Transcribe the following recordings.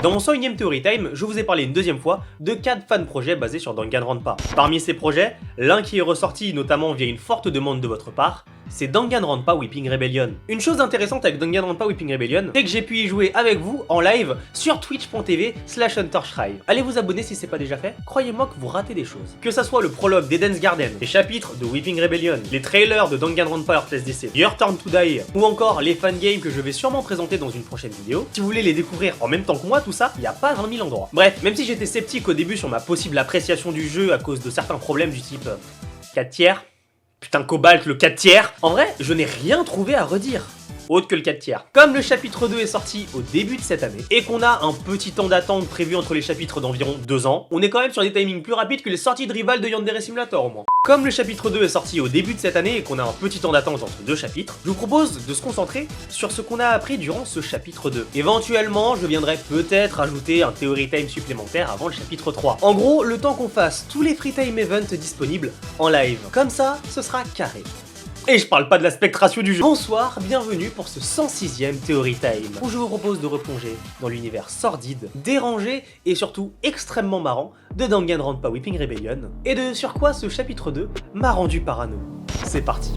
Dans mon 101ème Theory Time, je vous ai parlé une deuxième fois de 4 fan projets basés sur Danganronpa. Parmi ces projets, l'un qui est ressorti notamment via une forte demande de votre part, c'est Danganronpa Weeping Rebellion. Une chose intéressante avec Danganronpa Weeping Rebellion, c'est que j'ai pu y jouer avec vous en live sur twitch.tv/HunterShrine. Allez vous abonner si c'est pas déjà fait, croyez-moi que vous ratez des choses. Que ça soit le prologue d'Eden's Garden, les chapitres de Weeping Rebellion, les trailers de Danganronpa Heartless DC, Your Turn to Die, ou encore les fangames que je vais sûrement présenter dans une prochaine vidéo, si vous voulez les découvrir en même temps que moi, tout ça, il n'y a pas 20 000 endroits. Bref, même si j'étais sceptique au début sur ma possible appréciation du jeu à cause de certains problèmes du type 4 tiers, putain Cobalt le 4 tiers, en vrai, je n'ai rien trouvé à redire. Autre que le 4 tiers. Comme le chapitre 2 est sorti au début de cette année, et qu'on a un petit temps d'attente prévu entre les chapitres d'environ 2 ans, on est quand même sur des timings plus rapides que les sorties de Rival de Yandere Simulator au moins. Comme le chapitre 2 est sorti au début de cette année et qu'on a un petit temps d'attente entre 2 chapitres, je vous propose de se concentrer sur ce qu'on a appris durant ce chapitre 2. Éventuellement, je viendrai peut-être ajouter un Theory Time supplémentaire avant le chapitre 3. En gros, le temps qu'on fasse tous les Free Time Events disponibles en live. Comme ça, ce sera carré. Et je parle pas de l'aspect ratio du jeu. Bonsoir, bienvenue pour ce 106ème Theory Time, où je vous propose de replonger dans l'univers sordide, dérangé et surtout extrêmement marrant de Danganronpa Weeping Rebellion, et de sur quoi ce chapitre 2 m'a rendu parano. C'est parti.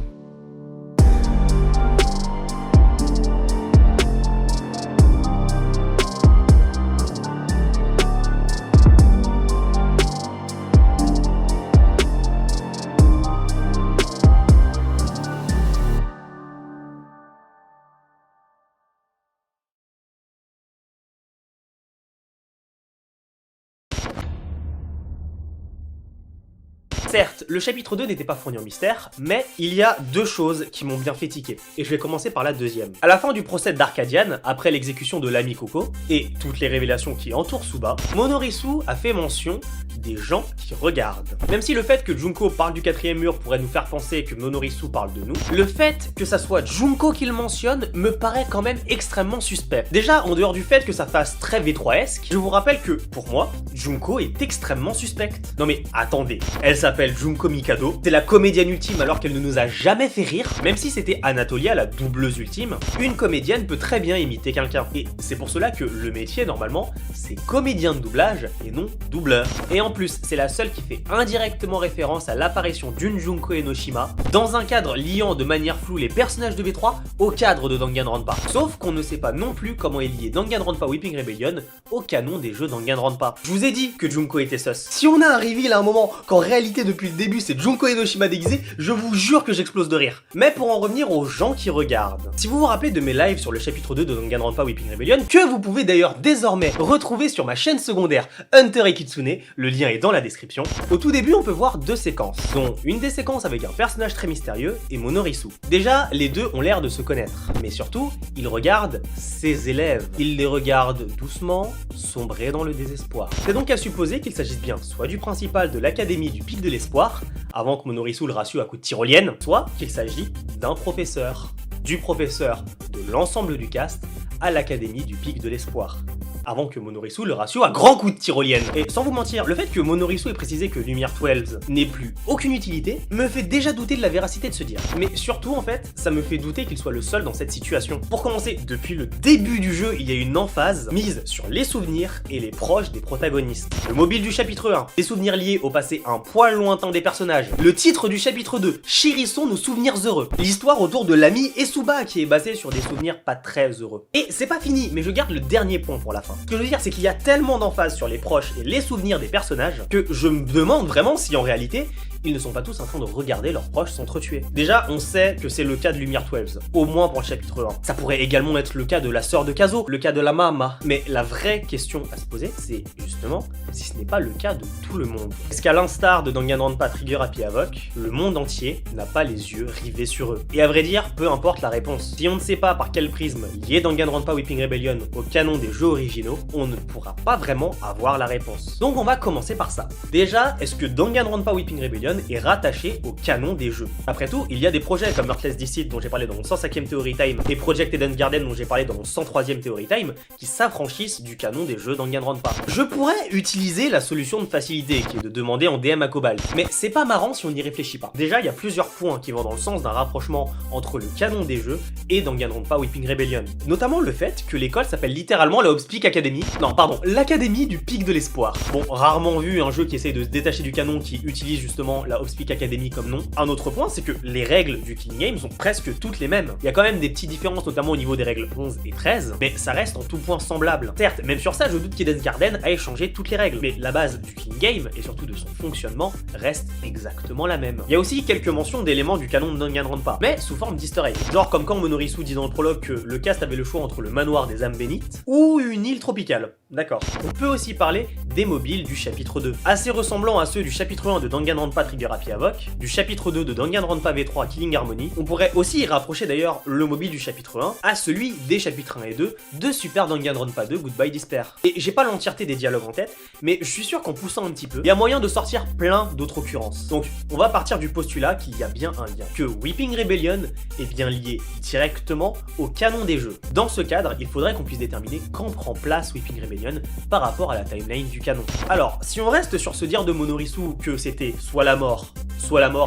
Certes, le chapitre 2 n'était pas fourni en mystère, mais il y a 2 choses qui m'ont bien fait tiquer, et je vais commencer par la deuxième. À la fin du procès d'Arcadian, après l'exécution de l'ami Coco, et toutes les révélations qui entourent Suba, Monorisu a fait mention des gens qui regardent. Même si le fait que Junko parle du 4ème mur pourrait nous faire penser que Monorisu parle de nous, le fait que ça soit Junko qui le mentionne me paraît quand même extrêmement suspect. Déjà, en dehors du fait que ça fasse très V3esque, je vous rappelle que, pour moi, Junko est extrêmement suspecte. Non mais attendez, elle s'appelle Junko Mikado, c'est la comédienne ultime alors qu'elle ne nous a jamais fait rire, même si c'était Anatolia la doubleuse ultime, une comédienne peut très bien imiter quelqu'un. Et c'est pour cela que le métier, normalement, c'est comédien de doublage et non doubleur. Et en plus, c'est la seule qui fait indirectement référence à l'apparition d'une Junko Enoshima dans un cadre liant de manière floue les personnages de V3 au cadre de Danganronpa. Sauf qu'on ne sait pas non plus comment est lié Danganronpa Weeping Rebellion au canon des jeux Danganronpa. Je vous ai dit que Junko était sus. Si on a un reveal à un moment qu'en réalité depuis le début c'est Junko Enoshima déguisé, je vous jure que j'explose de rire. Mais pour en revenir aux gens qui regardent, si vous vous rappelez de mes lives sur le chapitre 2 de Danganronpa Weeping Rebellion, que vous pouvez d'ailleurs désormais retrouver sur ma chaîne secondaire Hunter et Kitsune, le lien est dans la description, au tout début on peut voir 2 séquences, dont une des séquences avec un personnage très mystérieux et Monorisu. Déjà, les deux ont l'air de se connaître, mais surtout, ils regardent ses élèves. Ils les regardent doucement, sombrer dans le désespoir. C'est donc à supposer qu'il s'agisse bien soit du principal de l'académie du Pic de l'Espoir, avant que Monorisu le rassure à coups de tyrolienne, soit qu'il s'agit d'un professeur. Du professeur de l'ensemble du cast à l'académie du Pic de l'Espoir, avant que Monorisu le rassure à grands coups de tyrolienne. Et sans vous mentir, le fait que Monorisu ait précisé que Lumière 12 n'ait plus aucune utilité me fait déjà douter de la véracité de ce dire. Mais surtout en fait, ça me fait douter qu'il soit le seul dans cette situation. Pour commencer, depuis le début du jeu, il y a une emphase mise sur les souvenirs et les proches des protagonistes. Le mobile du chapitre 1, les souvenirs liés au passé un poil lointain des personnages. Le titre du chapitre 2, chérissons nos souvenirs heureux. L'histoire autour de l'ami Esuba qui est basée sur des souvenirs pas très heureux. Et c'est pas fini, mais je garde le dernier point pour la fin. Ce que je veux dire, c'est qu'il y a tellement d'emphase sur les proches et les souvenirs des personnages que je me demande vraiment si en réalité, ils ne sont pas tous en train de regarder leurs proches s'entretuer. Déjà, on sait que c'est le cas de Lumière 12, au moins pour le chapitre 1. Ça pourrait également être le cas de la sœur de Kazo, le cas de la Mama. Mais la vraie question à se poser, c'est justement si ce n'est pas le cas de tout le monde. Est-ce qu'à l'instar de Danganronpa Trigger Happy Havoc, le monde entier n'a pas les yeux rivés sur eux? Et à vrai dire, peu importe la réponse. Si on ne sait pas par quel prisme lier Danganronpa Weeping Rebellion au canon des jeux originaux, on ne pourra pas vraiment avoir la réponse. Donc on va commencer par ça. Déjà, est-ce que Danganronpa Weeping Rebellion est rattaché au canon des jeux? Après tout, il y a des projets comme Heartless DC dont j'ai parlé dans mon 105ème Theory Time et Project Eden's Garden dont j'ai parlé dans mon 103ème Theory Time qui s'affranchissent du canon des jeux Danganronpa. Je pourrais utiliser la solution de facilité qui est de demander en DM à Cobalt, mais c'est pas marrant si on n'y réfléchit pas. Déjà, il y a plusieurs points qui vont dans le sens d'un rapprochement entre le canon des jeux et Danganronpa Weeping Rebellion. Notamment le fait que l'école s'appelle littéralement la Hope's Peak Academy. Non, pardon, l'Académie du Pic de l'Espoir. Bon, rarement vu un jeu qui essaye de se détacher du canon qui utilise justement la Hopspeak Academy comme nom. Un autre point, c'est que les règles du Killing Game sont presque toutes les mêmes. Il y a quand même des petites différences, notamment au niveau des règles 11 et 13, mais ça reste en tout point semblable. Certes, même sur ça, je doute qu'Eden's Garden ait changé toutes les règles, mais la base du Killing Game, et surtout de son fonctionnement, reste exactement la même. Il y a aussi quelques mentions d'éléments du canon de Danganronpa, mais sous forme d'easter egg. Genre comme quand Monorisu dit dans le prologue que le cast avait le choix entre le manoir des âmes bénites ou une île tropicale. D'accord. On peut aussi parler des mobiles du chapitre 2, assez ressemblant à ceux du chapitre 1 de Danganronpa Trigger Happy Havoc, du chapitre 2 de Danganronpa V3 Killing Harmony. On pourrait aussi rapprocher d'ailleurs le mobile du chapitre 1 à celui des chapitres 1 et 2 de Super Danganronpa 2 Goodbye Despair. Et j'ai pas l'entièreté des dialogues en tête, mais je suis sûr qu'en poussant un petit peu, il y a moyen de sortir plein d'autres occurrences. Donc on va partir du postulat qu'il y a bien un lien, que Weeping Rebellion est bien lié directement au canon des jeux. Dans ce cadre, il faudrait qu'on puisse déterminer quand prend place Weeping Rebellion par rapport à la timeline du canon. Alors, si on reste sur ce dire de Monorisu que c'était soit la mort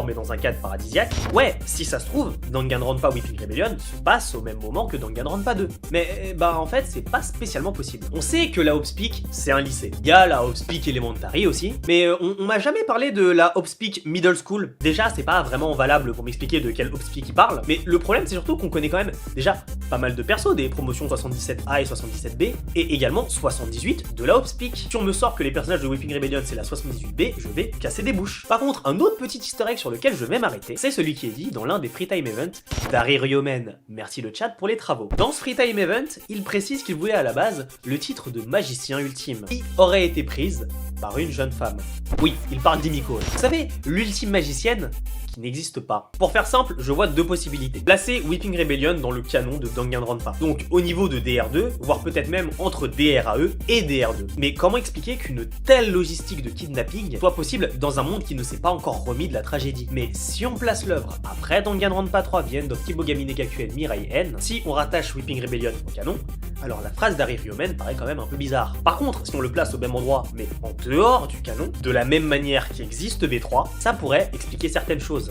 mais dans un cadre paradisiaque, ouais, si ça se trouve, Danganronpa Weeping Rebellion se passe au même moment que Danganronpa 2. Mais bah en fait, c'est pas spécialement possible. On sait que la Hopspeak, c'est un lycée. Il y a la Hopspeak Elementary aussi, mais on m'a jamais parlé de la Hopspeak Middle School. Déjà, c'est pas vraiment valable pour m'expliquer de quelle Hopspeak il parle, mais le problème c'est surtout qu'on connaît quand même déjà pas mal de persos, des promotions 77A et 77B, et également 78 de la Hopspeak. Si on me sort que les personnages de Weeping Rebellion c'est la 78B, je vais casser des bouches. Par contre, un autre petit easter egg sur lequel je vais m'arrêter, c'est celui qui est dit dans l'un des Free Time Events d'Harry Ryomen. Merci le chat pour les travaux. Dans ce Free Time Event, il précise qu'il voulait à la base le titre de magicien ultime, qui aurait été prise par une jeune femme. Oui, il parle d'Himiko. Vous savez, l'ultime magicienne qui n'existe pas. Pour faire simple, je vois deux possibilités. Placer Weeping Rebellion dans le canon de Danganronpa. Donc au niveau de DR2, voire peut-être même entre DRAE et DR2. Mais comment expliquer qu'une telle logistique de kidnapping soit possible dans un monde qui ne s'est pas encore remis de la tragédie? Mais si on place l'œuvre après Danganronpa 3 The End of Kibogami no Gakuen Mirai N, si on rattache Weeping Rebellion au canon, alors la phrase d'Harry Ryomen paraît quand même un peu bizarre. Par contre, si on le place au même endroit, mais en dehors du canon, de la même manière qu'existe V3, ça pourrait expliquer certaines choses.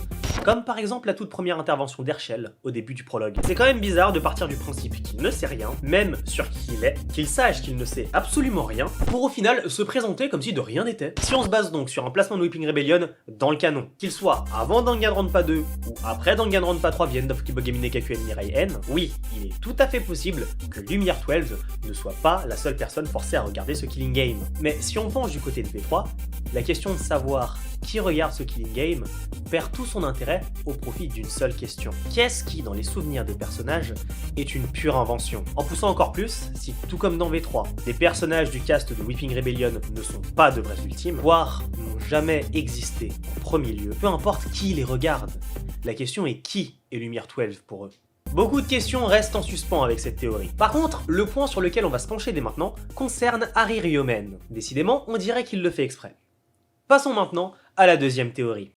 Comme par exemple la toute première intervention d'Herschel au début du prologue. C'est quand même bizarre de partir du principe qu'il ne sait rien, même sur qui il est, qu'il sache qu'il ne sait absolument rien, pour au final se présenter comme si de rien n'était. Si on se base donc sur un placement de Weeping Rebellion dans le canon, qu'il soit avant Danganronpa 2 ou après Danganronpa 3 The End of Kibogami no Gakuen Mirai N, oui, il est tout à fait possible que Lumière 12 ne soit pas la seule personne forcée à regarder ce Killing Game. Mais si on penche du côté de V3, la question de savoir qui regarde ce Killing Game perd tout son intérêt au profit d'une seule question. Qu'est-ce qui, dans les souvenirs des personnages, est une pure invention? En poussant encore plus, si tout comme dans V3, les personnages du cast de Weeping Rebellion ne sont pas de vrais ultimes, voire n'ont jamais existé en premier lieu, peu importe qui les regarde, la question est qui est Lumière 12 pour eux? Beaucoup de questions restent en suspens avec cette théorie. Par contre, le point sur lequel on va se pencher dès maintenant concerne Harry Ryomen. Décidément, on dirait qu'il le fait exprès. Passons maintenant à la deuxième théorie.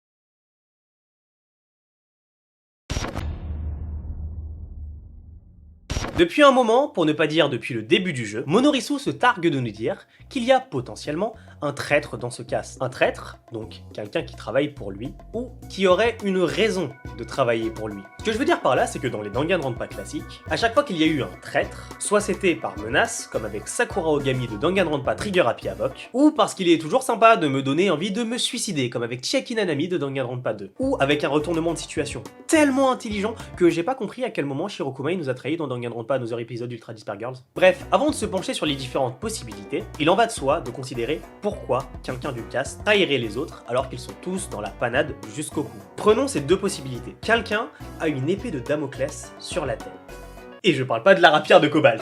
Depuis un moment, pour ne pas dire depuis le début du jeu, Monorisu se targue de nous dire qu'il y a potentiellement un traître dans ce cast. Un traître, donc quelqu'un qui travaille pour lui, ou qui aurait une raison de travailler pour lui. Ce que je veux dire par là, c'est que dans les Danganronpa classiques, à chaque fois qu'il y a eu un traître, soit c'était par menace, comme avec Sakura Ogami de Danganronpa Trigger Happy Havoc, ou parce qu'il est toujours sympa de me donner envie de me suicider, comme avec Chiaki Nanami de Danganronpa 2, ou avec un retournement de situation tellement intelligent que j'ai pas compris à quel moment Shirokumai nous a trahis dans Danganronpa Another Episode Ultra Despair Girls. Bref, avant de se pencher sur les différentes possibilités, il en va de soi de considérer pourquoi quelqu'un du cast trahirait les autres alors qu'ils sont tous dans la panade jusqu'au cou. Prenons ces deux possibilités. Quelqu'un a une épée de Damoclès sur la tête. Et je parle pas de la rapière de Cobalt.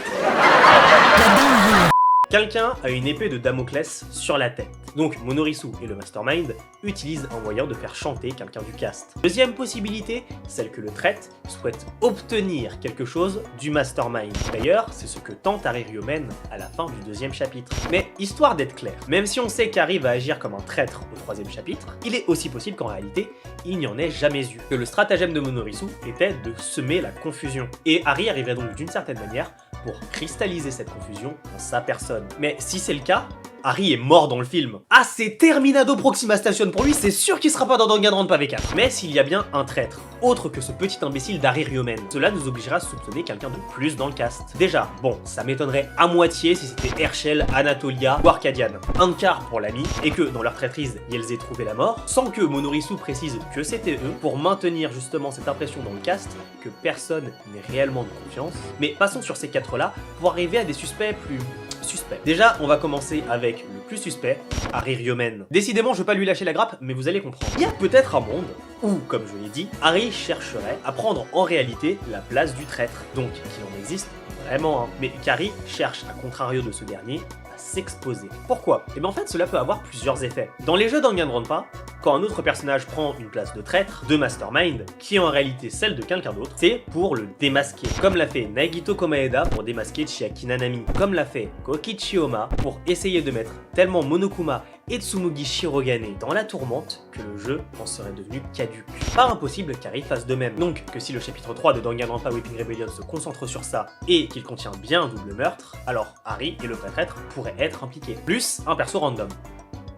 Quelqu'un a une épée de Damoclès sur la tête. Donc Monorisu et le Mastermind utilisent un moyen de faire chanter quelqu'un du cast. Deuxième possibilité, celle que le traître souhaite obtenir quelque chose du Mastermind. D'ailleurs, c'est ce que tente Harry Ryomen à la fin du deuxième chapitre. Mais histoire d'être clair, même si on sait qu'Harry va agir comme un traître au troisième chapitre, il est aussi possible qu'en réalité, il n'y en ait jamais eu. Que le stratagème de Monorisu était de semer la confusion. Et Harry arriverait donc d'une certaine manière pour cristalliser cette confusion en sa personne. Mais si c'est le cas, Harry est mort dans le film. Ah, c'est Terminado Proxima Station pour lui, c'est sûr qu'il sera pas dans Danganronpa V4. Mais s'il y a bien un traître, autre que ce petit imbécile d'Harry Ryomen, cela nous obligera à soupçonner quelqu'un de plus dans le cast. Déjà, bon, ça m'étonnerait à moitié si c'était Herschel, Anatolia ou Arcadian. Un quart pour l'ami, et que dans leur traîtrise, ils aient trouvé la mort, sans que Monorisu précise que c'était eux, pour maintenir justement cette impression dans le cast que personne n'ait réellement de confiance. Mais passons sur ces quatre-là pour arriver à des suspects plus suspects. Déjà, on va commencer avec le plus suspect, Harry Ryomen. Décidément, je vais pas lui lâcher la grappe, mais vous allez comprendre. Il y a peut-être un monde où, comme je l'ai dit, Harry chercherait à prendre en réalité la place du traître. Donc, qu'il en existe vraiment un. Mais qu'Harry cherche, à contrario de ce dernier, à s'exposer. Pourquoi? Et bien en fait, cela peut avoir plusieurs effets. Dans les jeux Danganronpa, quand un autre personnage prend une place de traître, de mastermind, qui est en réalité celle de quelqu'un d'autre, c'est pour le démasquer. Comme l'a fait Nagito Komaeda pour démasquer Chiaki Nanami. Comme l'a fait Kokichi Oma pour essayer de mettre tellement Monokuma et Tsumugi Shirogane dans la tourmente que le jeu en serait devenu caduque. Pas impossible qu'Harry fasse de même. Donc que si le chapitre 3 de Danganronpa Weeping Rebellion se concentre sur ça et qu'il contient bien un double meurtre, alors Harry et le vrai traître pourraient être impliqués. Plus un perso random.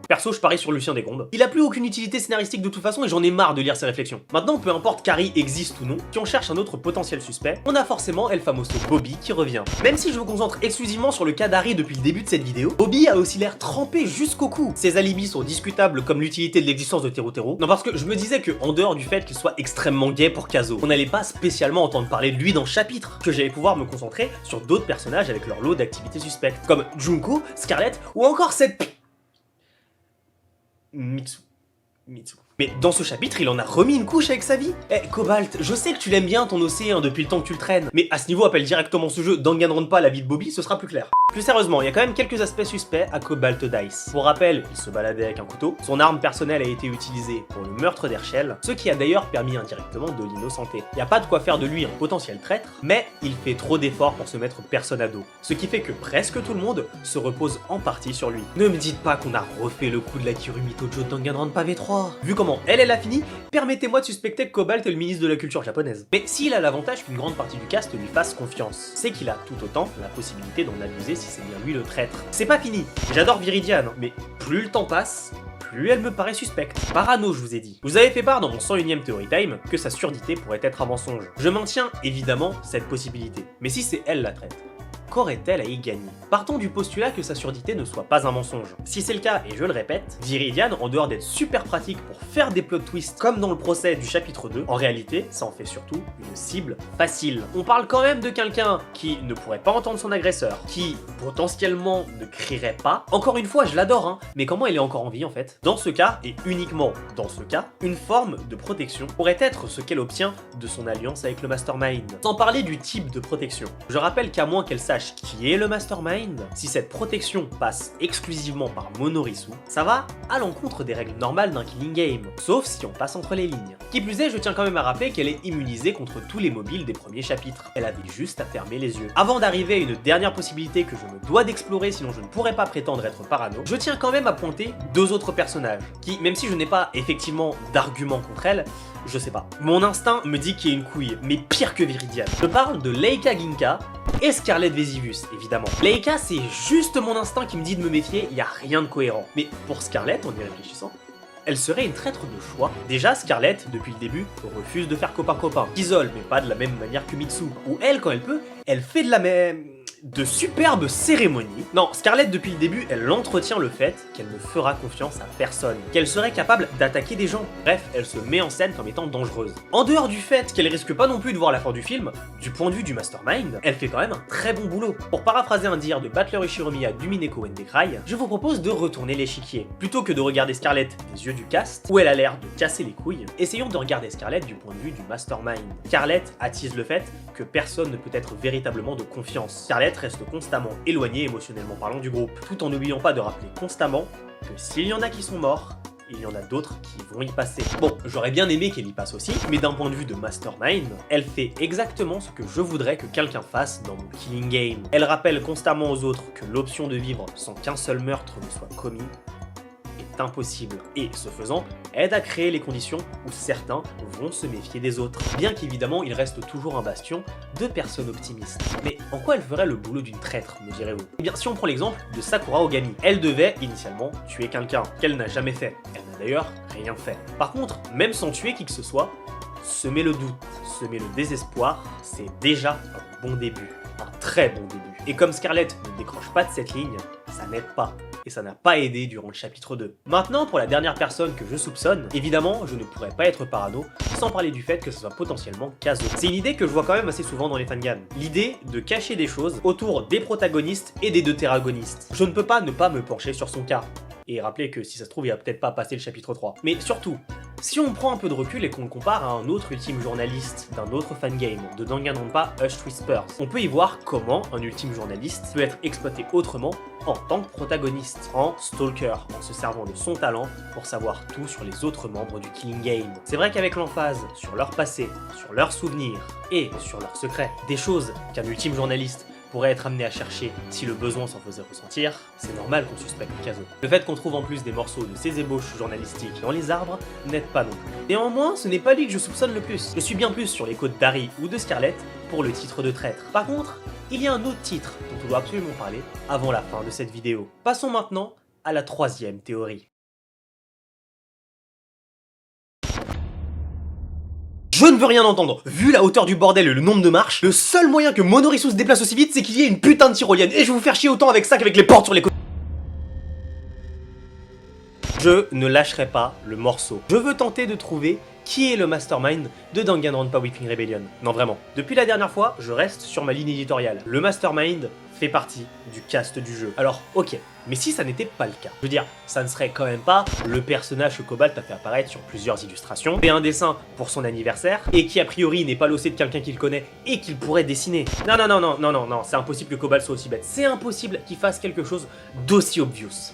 Perso, je parie sur Lucien Descondes. Il a plus aucune utilité scénaristique de toute façon et j'en ai marre de lire ses réflexions. Maintenant, peu importe qu'Harry existe ou non, si on cherche un autre potentiel suspect, on a forcément El Famoso Bobby qui revient. Même si je me concentre exclusivement sur le cas d'Harry depuis le début de cette vidéo, Bobby a aussi l'air trempé jusqu'au cou. Ses alibis sont discutables comme l'utilité de l'existence de Teru. Non, parce que je me disais que, en dehors du fait qu'il soit extrêmement gay pour Kazo, on n'allait pas spécialement entendre parler de lui dans le chapitre, que j'allais pouvoir me concentrer sur d'autres personnages avec leur lot d'activités suspectes, comme Junko, Scarlett ou encore cette Mitsu. Mais dans ce chapitre, il en a remis une couche avec sa vie. Eh, Cobalt, je sais que tu l'aimes bien ton océan depuis le temps que tu le traînes, mais à ce niveau, appelle directement ce jeu Danganronpa la vie de Bobby, ce sera plus clair. Plus sérieusement, il y a quand même quelques aspects suspects à Cobalt Dice. Pour rappel, il se baladait avec un couteau, son arme personnelle a été utilisée pour le meurtre d'Herschel, ce qui a d'ailleurs permis indirectement de l'innocenter. Il n'y a pas de quoi faire de lui un potentiel traître, mais il fait trop d'efforts pour se mettre personne à dos. Ce qui fait que presque tout le monde se repose en partie sur lui. Ne me dites pas qu'on a refait le coup de la Kirumi Tojo de Danganronpa V3. Vu comment elle a fini, permettez-moi de suspecter que Cobalt est le ministre de la culture japonaise. Mais s'il a l'avantage qu'une grande partie du cast lui fasse confiance, c'est qu'il a tout autant la possibilité d'en abuser si c'est bien lui le traître. C'est pas fini, j'adore Viridian, mais plus le temps passe, plus elle me paraît suspecte. Parano, je vous ai dit. Vous avez fait part dans mon 101ème Theory Time que sa surdité pourrait être un mensonge. Je maintiens évidemment cette possibilité. Mais si c'est elle la traître, qu'aurait-elle à y gagner? Partons du postulat que sa surdité ne soit pas un mensonge. Si c'est le cas, et je le répète, Viridian, en dehors d'être super pratique pour faire des plot twists comme dans le procès du chapitre 2, en réalité, ça en fait surtout une cible facile. On parle quand même de quelqu'un qui ne pourrait pas entendre son agresseur, qui potentiellement ne crierait pas. Encore une fois, je l'adore, hein, mais comment elle est encore en vie en fait? Dans ce cas, et uniquement dans ce cas, une forme de protection pourrait être ce qu'elle obtient de son alliance avec le Mastermind. Sans parler du type de protection. Je rappelle qu'à moins qu'elle sache qui est le Mastermind, si cette protection passe exclusivement par Monorisu, ça va à l'encontre des règles normales d'un killing game, sauf si on passe entre les lignes. Qui plus est, je tiens quand même à rappeler qu'elle est immunisée contre tous les mobiles des premiers chapitres. Elle avait juste à fermer les yeux. Avant d'arriver à une dernière possibilité que je me dois d'explorer sinon je ne pourrais pas prétendre être parano, je tiens quand même à pointer deux autres personnages, qui, même si je n'ai pas effectivement d'argument contre elle, je sais pas. Mon instinct me dit qu'il y a une couille, mais pire que Viridian. Je parle de Leika Ginka et Scarlett Vesivus, évidemment. Leika, c'est juste mon instinct qui me dit de me méfier, il y a rien de cohérent. Mais pour Scarlett, en y réfléchissant, elle serait une traître de choix. Déjà, Scarlett, depuis le début, refuse de faire copain-copain. Isole, mais pas de la même manière que Mitsu. Ou elle, quand elle peut, elle fait de superbes cérémonies. Non, Scarlett, depuis le début, elle entretient le fait qu'elle ne fera confiance à personne, qu'elle serait capable d'attaquer des gens. Bref, elle se met en scène comme étant dangereuse. En dehors du fait qu'elle risque pas non plus de voir la fin du film, du point de vue du Mastermind, elle fait quand même un très bon boulot. Pour paraphraser un dire de Butler Ishiromiya du Mineko Wendekrai, je vous propose de retourner l'échiquier. Plutôt que de regarder Scarlett des yeux du cast, où elle a l'air de casser les couilles, essayons de regarder Scarlett du point de vue du Mastermind. Scarlett attise le fait que personne ne peut être véritablement de confiance. Scarlett reste constamment éloignée émotionnellement parlant du groupe, tout en n'oubliant pas de rappeler constamment que s'il y en a qui sont morts, il y en a d'autres qui vont y passer. Bon, j'aurais bien aimé qu'elle y passe aussi, mais d'un point de vue de Mastermind, elle fait exactement ce que je voudrais que quelqu'un fasse dans mon killing game. Elle rappelle constamment aux autres que l'option de vivre sans qu'un seul meurtre ne soit commis est c'est impossible. Et ce faisant, aide à créer les conditions où certains vont se méfier des autres. Bien qu'évidemment, il reste toujours un bastion de personnes optimistes. Mais en quoi elle ferait le boulot d'une traître, me direz-vous? Eh bien, si on prend l'exemple de Sakura Ogami, elle devait initialement tuer quelqu'un, qu'elle n'a jamais fait. Elle n'a d'ailleurs rien fait. Par contre, même sans tuer qui que ce soit, semer le doute, semer le désespoir, c'est déjà un bon début. Un très bon début. Et comme Scarlett ne décroche pas de cette ligne, ça n'aide pas. Et ça n'a pas aidé durant le chapitre 2. Maintenant, pour la dernière personne que je soupçonne, évidemment, je ne pourrais pas être parano sans parler du fait que ce soit potentiellement Kazo. C'est une idée que je vois quand même assez souvent dans les fangams. L'idée de cacher des choses autour des protagonistes et des deux terragonistes. Je ne peux pas ne pas me pencher sur son cas. Et rappeler que si ça se trouve, il va peut-être pas passer le chapitre 3. Mais surtout, si on prend un peu de recul et qu'on le compare à un autre ultime journaliste d'un autre fangame, de Danganronpa Hushed Whispers, on peut y voir comment un ultime journaliste peut être exploité autrement en tant que protagoniste, en stalker, en se servant de son talent pour savoir tout sur les autres membres du Killing Game. C'est vrai qu'avec l'emphase sur leur passé, sur leurs souvenirs et sur leurs secrets, des choses qu'un ultime journaliste pourrait être amené à chercher si le besoin s'en faisait ressentir, c'est normal qu'on suspecte Kazo. Le fait qu'on trouve en plus des morceaux de ses ébauches journalistiques dans les arbres n'aide pas non plus. Néanmoins, ce n'est pas lui que je soupçonne le plus. Je suis bien plus sur les côtes d'Harry ou de Scarlett pour le titre de traître. Par contre, il y a un autre titre dont on doit absolument parler avant la fin de cette vidéo. Passons maintenant à la troisième théorie. Je ne veux rien entendre. Vu la hauteur du bordel et le nombre de marches, le seul moyen que Monorisu se déplace aussi vite, c'est qu'il y ait une putain de tyrolienne. Et je vais vous faire chier autant avec ça qu'avec les portes sur les côtés. Je ne lâcherai pas le morceau. Je veux tenter de trouver qui est le mastermind de Danganronpa Weekly Rebellion. Non vraiment. Depuis la dernière fois, je reste sur ma ligne éditoriale. Le mastermind fait partie du cast du jeu. Alors ok, mais si ça n'était pas le cas, je veux dire, ça ne serait quand même pas le personnage que Cobalt a fait apparaître sur plusieurs illustrations, fait un dessin pour son anniversaire, et qui a priori n'est pas l'OC de quelqu'un qu'il connaît et qu'il pourrait dessiner. Non, c'est impossible que Cobalt soit aussi bête. C'est impossible qu'il fasse quelque chose d'aussi obvious.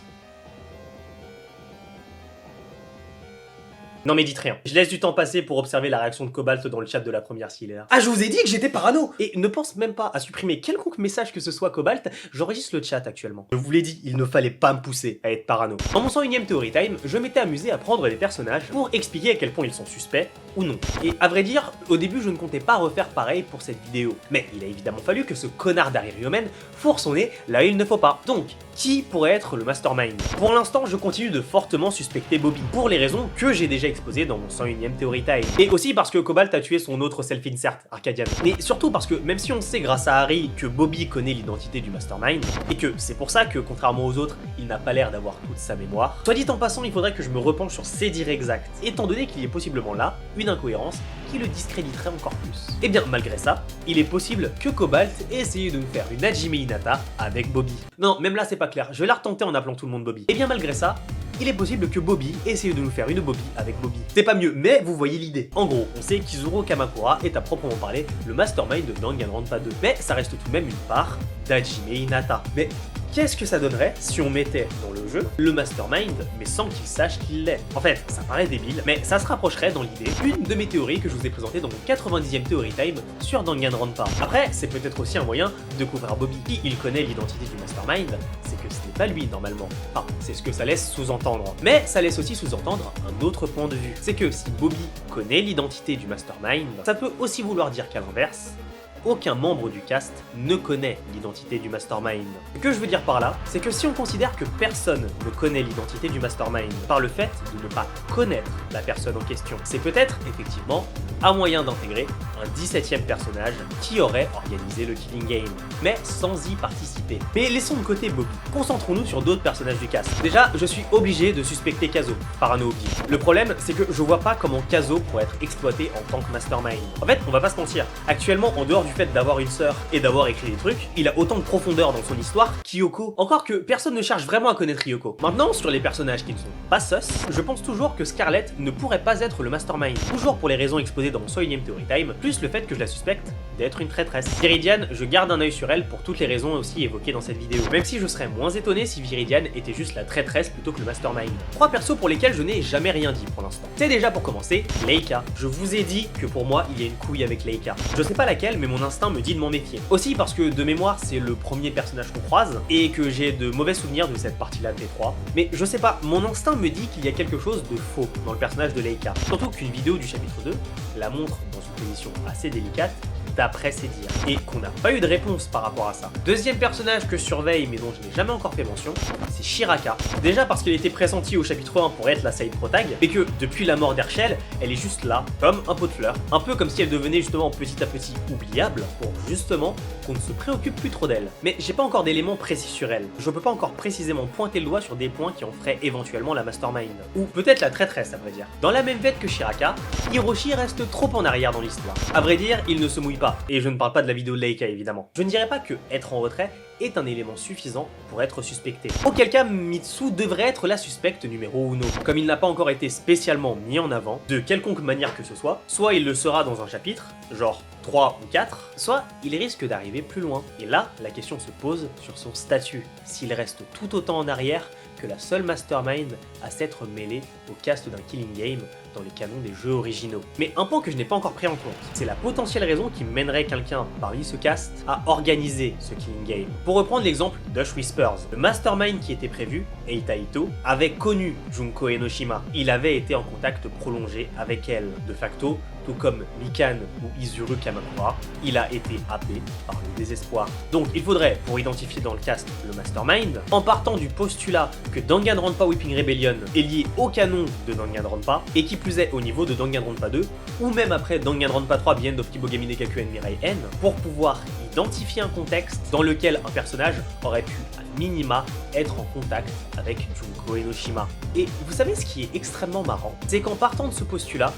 Non mais dites rien. Je laisse du temps passer pour observer la réaction de Cobalt dans le chat de la première Sealer. Ah, je vous ai dit que j'étais parano! Et ne pense même pas à supprimer quelconque message que ce soit Cobalt, j'enregistre le chat actuellement. Je vous l'ai dit, il ne fallait pas me pousser à être parano. En mon 101ème Theory Time, je m'étais amusé à prendre les personnages pour expliquer à quel point ils sont suspects ou non. Et à vrai dire, au début je ne comptais pas refaire pareil pour cette vidéo. Mais il a évidemment fallu que ce connard d'Aryriomen fourre son nez là où il ne faut pas. Donc, qui pourrait être le mastermind? Pour l'instant, je continue de fortement suspecter Bobby, pour les raisons que j'ai déjà exposées dans mon 101ème Theory Time. Et aussi parce que Cobalt a tué son autre self-insert, Arcadian. Mais surtout parce que même si on sait grâce à Harry que Bobby connaît l'identité du mastermind, et que c'est pour ça que, contrairement aux autres, il n'a pas l'air d'avoir toute sa mémoire, soit dit en passant, il faudrait que je me repenche sur ses dires exacts, étant donné qu'il y ait possiblement là une incohérence qui le discréditerait encore plus. Et bien malgré ça, il est possible que Cobalt ait essayé de nous faire une Hajime Hinata avec Bobby. Non, même là c'est pas clair, je vais la retenter en appelant tout le monde Bobby. Et bien malgré ça, il est possible que Bobby ait essayé de nous faire une Bobby avec Bobby. C'est pas mieux, mais vous voyez l'idée. En gros, on sait qu'Izuru Kamakura est à proprement parler le mastermind de Danganronpa 2, mais ça reste tout de même une part d'Hajime Hinata. Mais qu'est-ce que ça donnerait si on mettait dans le jeu le mastermind, mais sans qu'il sache qu'il l'est? En fait, ça paraît débile, mais ça se rapprocherait dans l'idée d'une de mes théories que je vous ai présentée dans mon 90ème Theory Time sur Danganronpa. Après, c'est peut-être aussi un moyen de découvrir Bobby. Si il connaît l'identité du mastermind, c'est que ce n'est pas lui normalement. Enfin, c'est ce que ça laisse sous-entendre. Mais ça laisse aussi sous-entendre un autre point de vue. C'est que si Bobby connaît l'identité du mastermind, ça peut aussi vouloir dire qu'à l'inverse, aucun membre du cast ne connaît l'identité du mastermind. Ce que je veux dire par là, c'est que si on considère que personne ne connaît l'identité du mastermind par le fait de ne pas connaître la personne en question, c'est peut-être effectivement un moyen d'intégrer un 17ème personnage qui aurait organisé le Killing Game, mais sans y participer. Mais laissons de côté Bobby, concentrons-nous sur d'autres personnages du cast. Déjà, je suis obligé de suspecter Kazo, parano oblige. Le problème, c'est que je vois pas comment Kazo pourrait être exploité en tant que mastermind. En fait, on va pas se mentir, actuellement, en dehors du fait d'avoir une sœur et d'avoir écrit des trucs, il a autant de profondeur dans son histoire qu'Hyoko. Encore que personne ne cherche vraiment à connaître Hyoko. Maintenant, sur les personnages qui ne sont pas sus, je pense toujours que Scarlett ne pourrait pas être le mastermind. Toujours pour les raisons exposées dans mon 101ème Theory Time, plus le fait que je la suspecte d'être une traîtresse. Viridian, je garde un œil sur elle pour toutes les raisons aussi évoquées dans cette vidéo, même si je serais moins étonné si Viridian était juste la traîtresse plutôt que le mastermind. 3 persos pour lesquels je n'ai jamais rien dit pour l'instant. C'est déjà pour commencer, Leika. Je vous ai dit que pour moi, il y a une couille avec Leika. Je sais pas laquelle, mais mon instinct me dit de m'en méfier. Aussi parce que de mémoire, c'est le premier personnage qu'on croise, et que j'ai de mauvais souvenirs de cette partie-là de T3. Mais je sais pas, mon instinct me dit qu'il y a quelque chose de faux dans le personnage de Leika. Surtout qu'une vidéo du chapitre 2 la montre dans une position assez délicate, d'après ses dires, et qu'on n'a pas eu de réponse par rapport à ça. Deuxième personnage que je surveille mais dont je n'ai jamais encore fait mention, c'est Shiraka. Déjà parce qu'elle était pressentie au chapitre 1 pour être la side protag, et que depuis la mort d'Herschel, elle est juste là, comme un pot de fleurs, un peu comme si elle devenait justement petit à petit oubliable, pour justement qu'on ne se préoccupe plus trop d'elle. Mais j'ai pas encore d'éléments précis sur elle, je peux pas encore précisément pointer le doigt sur des points qui en feraient éventuellement la mastermind, ou peut-être la traîtresse à vrai dire. Dans la même veine que Shiraka, Hiroshi reste trop en arrière dans l'histoire. À vrai dire, il ne se mouille pas, et je ne parle pas de la vidéo de Leika évidemment. Je ne dirais pas que être en retrait est un élément suffisant pour être suspecté. Auquel cas, Mitsu devrait être la suspecte numéro 1. Comme il n'a pas encore été spécialement mis en avant, de quelconque manière que ce soit il le sera dans un chapitre, genre 3 ou 4, soit il risque d'arriver plus loin. Et là, la question se pose sur son statut, s'il reste tout autant en arrière que la seule mastermind à s'être mêlée au cast d'un Killing Game dans les canons des jeux originaux. Mais un point que je n'ai pas encore pris en compte, c'est la potentielle raison qui mènerait quelqu'un parmi ce cast à organiser ce Killing Game. Pour reprendre l'exemple d'Hush Whispers, le mastermind qui était prévu, Eita Ito, avait connu Junko Enoshima. Il avait été en contact prolongé avec elle. De facto, tout comme Mikan ou Izuru Kamakura, il a été happé par le désespoir. Donc il faudrait, pour identifier dans le cast le mastermind, en partant du postulat que Danganronpa Weeping Rebellion est lié au canon de Danganronpa, et qui plus est au niveau de Danganronpa 2, ou même après Danganronpa 3 The End of Kibogami no Kakuen Mirai N, pour pouvoir identifier un contexte dans lequel un personnage aurait pu à minima être en contact avec Junko Enoshima. Et vous savez ce qui est extrêmement marrant, c'est qu'en partant de ce postulat,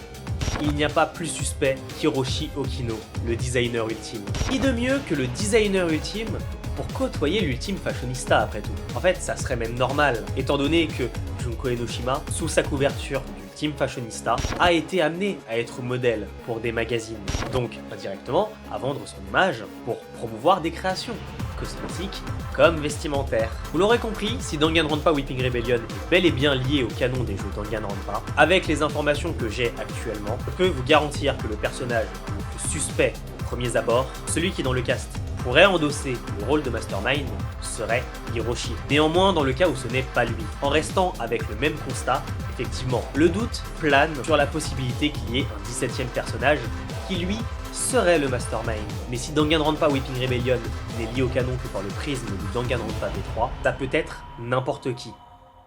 il n'y a pas plus suspect qu'Hiroshi Okino, le designer ultime. Qui de mieux que le designer ultime pour côtoyer l'ultime fashionista après tout? En fait, ça serait même normal, étant donné que Junko Enoshima, sous sa couverture d'ultime fashionista, a été amené à être modèle pour des magazines, donc indirectement à vendre son image pour promouvoir des créations cosmétiques comme vestimentaires. Vous l'aurez compris, si Danganronpa Weeping Rebellion est bel et bien lié au canon des jeux Danganronpa, avec les informations que j'ai actuellement, je peux vous garantir que le personnage le plus suspect aux premiers abords, celui qui dans le cast pourrait endosser le rôle de mastermind, serait Hiroshi. Néanmoins, dans le cas où ce n'est pas lui, en restant avec le même constat, effectivement, le doute plane sur la possibilité qu'il y ait un 17e personnage qui lui serait le mastermind. Mais si Danganronpa Weeping Rebellion n'est lié au canon que par le prisme du Danganronpa V3, ça peut être n'importe qui.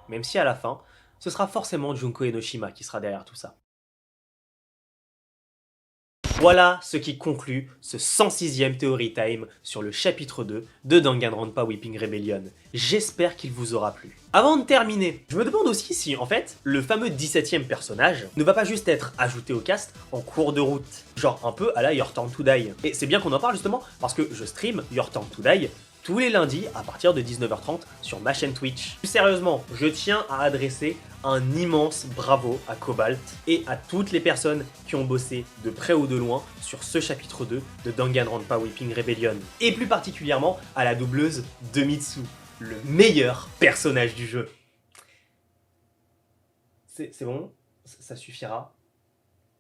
Même si à la fin, ce sera forcément Junko Enoshima qui sera derrière tout ça. Voilà ce qui conclut ce 106e Theory Time sur le chapitre 2 de Danganronpa Weeping Rebellion. J'espère qu'il vous aura plu. Avant de terminer, je me demande aussi si, en fait, le fameux 17e personnage ne va pas juste être ajouté au cast en cours de route. Genre un peu à la Your Turn to Die. Et c'est bien qu'on en parle justement parce que je stream Your Turn to Die tous les lundis à partir de 19h30 sur ma chaîne Twitch. Plus sérieusement, je tiens à adresser un immense bravo à Cobalt et à toutes les personnes qui ont bossé de près ou de loin sur ce chapitre 2 de Danganronpa Weeping Rebellion. Et plus particulièrement à la doubleuse de Mitsu, le meilleur personnage du jeu. C'est bon, ça suffira.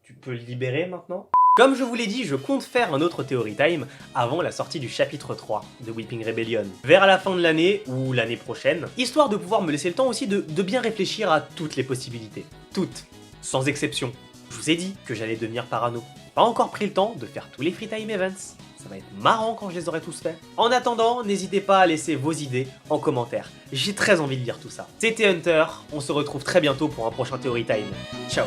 Tu peux le libérer maintenant ? Comme je vous l'ai dit, je compte faire un autre Theory Time avant la sortie du chapitre 3 de Weeping Rebellion, vers la fin de l'année ou l'année prochaine, histoire de pouvoir me laisser le temps aussi de bien réfléchir à toutes les possibilités. Toutes, sans exception. Je vous ai dit que j'allais devenir parano. Pas encore pris le temps de faire tous les Free Time Events. Ça va être marrant quand je les aurai tous faits. En attendant, n'hésitez pas à laisser vos idées en commentaire. J'ai très envie de lire tout ça. C'était Hunter, on se retrouve très bientôt pour un prochain Theory Time. Ciao.